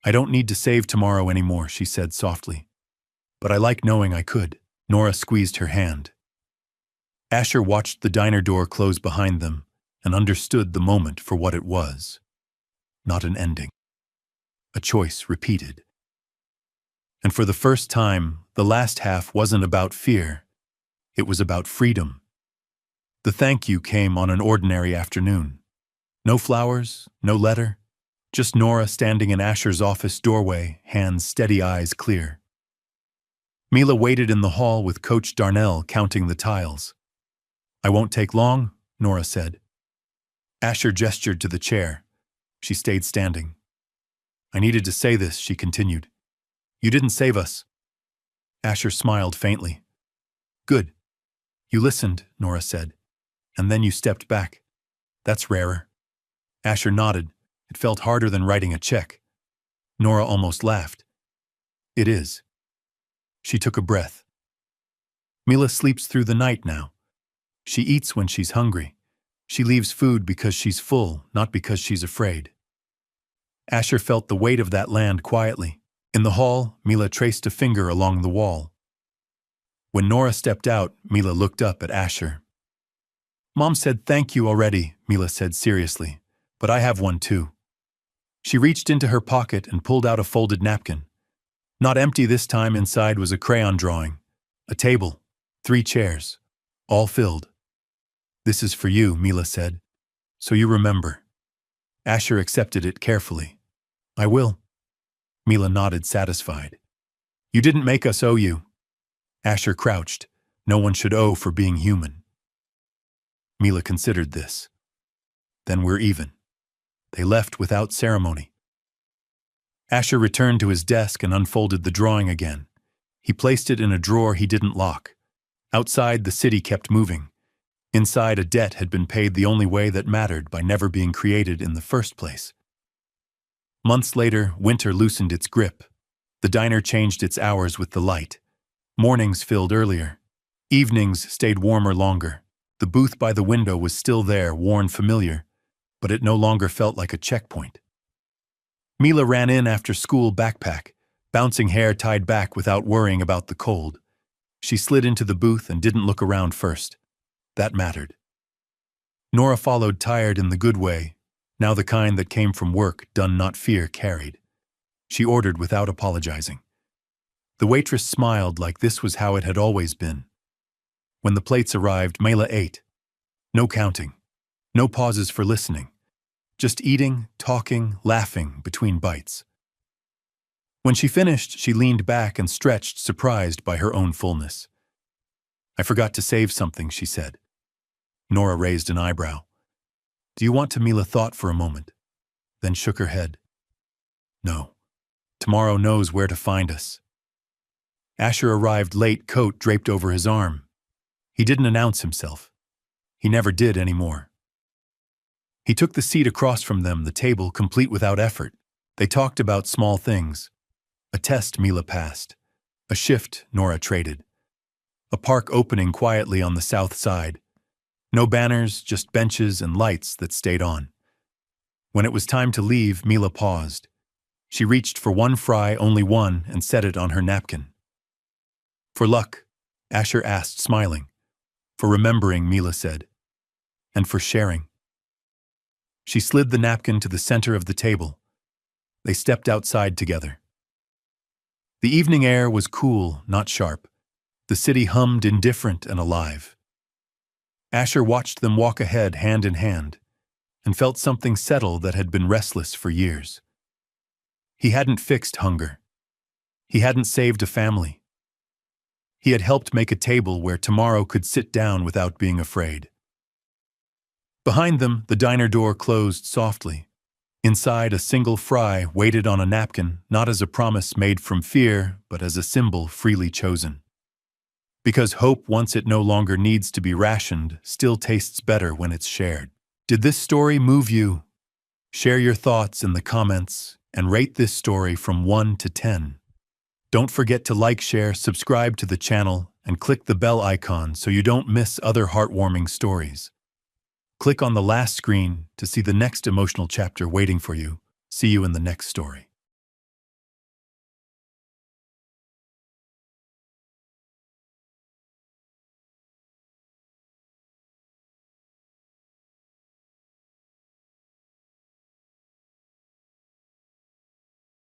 S1: I don't need to save tomorrow anymore, she said softly. But I like knowing I could. Nora squeezed her hand. Asher watched the diner door close behind them and understood the moment for what it was. Not an ending. A choice repeated. And for the first time, the last half wasn't about fear. It was about freedom. The thank you came on an ordinary afternoon. No flowers, no letter, just Nora standing in Asher's office doorway, hands steady, eyes clear. Mila waited in the hall with Coach Darnell counting the tiles. I won't take long, Nora said. Asher gestured to the chair. She stayed standing. I needed to say this, she continued. You didn't save us. Asher smiled faintly. Good. You listened, Nora said. And then you stepped back. That's rarer. Asher nodded. It felt harder than writing a check. Nora almost laughed. It is. She took a breath. Mila sleeps through the night now. She eats when she's hungry. She leaves food because she's full, not because she's afraid. Asher felt the weight of that land quietly. In the hall, Mila traced a finger along the wall. When Nora stepped out, Mila looked up at Asher. Mom said thank you already, Mila said seriously, but I have one too. She reached into her pocket and pulled out a folded napkin. Not empty this time, inside was a crayon drawing, a table, 3 chairs, all filled. This is for you, Mila said, so you remember. Asher accepted it carefully. I will. Mila nodded, satisfied. You didn't make us owe you. Asher crouched. No one should owe for being human. Mila considered this. Then we're even. They left without ceremony. Asher returned to his desk and unfolded the drawing again. He placed it in a drawer he didn't lock. Outside, the city kept moving. Inside, a debt had been paid the only way that mattered by never being created in the first place. Months later, winter loosened its grip. The diner changed its hours with the light. Mornings filled earlier. Evenings stayed warmer longer. The booth by the window was still there, worn familiar, but it no longer felt like a checkpoint. Mila ran in after school, backpack, bouncing hair tied back without worrying about the cold. She slid into the booth and didn't look around first. That mattered. Nora followed, tired in the good way, now the kind that came from work, done not fear carried. She ordered without apologizing. The waitress smiled like this was how it had always been. When the plates arrived, Mila ate. No counting. No pauses for listening. Just eating, talking, laughing between bites. When she finished, she leaned back and stretched, surprised by her own fullness. I forgot to save something, she said. Nora raised an eyebrow. Do you want to? Mila thought for a moment, then shook her head. No. Tomorrow knows where to find us. Asher arrived late, coat draped over his arm. He didn't announce himself. He never did anymore. He took the seat across from them, the table complete without effort. They talked about small things. A test Mila passed. A shift Nora traded. A park opening quietly on the south side. No banners, just benches and lights that stayed on. When it was time to leave, Mila paused. She reached for one fry, only one, and set it on her napkin. For luck, Asher asked, smiling. For remembering, Mila said. And for sharing. She slid the napkin to the center of the table. They stepped outside together. The evening air was cool, not sharp. The city hummed indifferent and alive. Asher watched them walk ahead hand in hand and felt something settle that had been restless for years. He hadn't fixed hunger. He hadn't saved a family. He had helped make a table where tomorrow could sit down without being afraid. Behind them, the diner door closed softly. Inside, a single fry waited on a napkin, not as a promise made from fear, but as a symbol freely chosen. Because hope, once it no longer needs to be rationed, still tastes better when it's shared. Did this story move you? Share your thoughts in the comments and rate this story from 1 to 10. Don't forget to like, share, subscribe to the channel, and click the bell icon so you don't miss other heartwarming stories. Click on the last screen to see the next emotional chapter waiting for you. See you in the next story.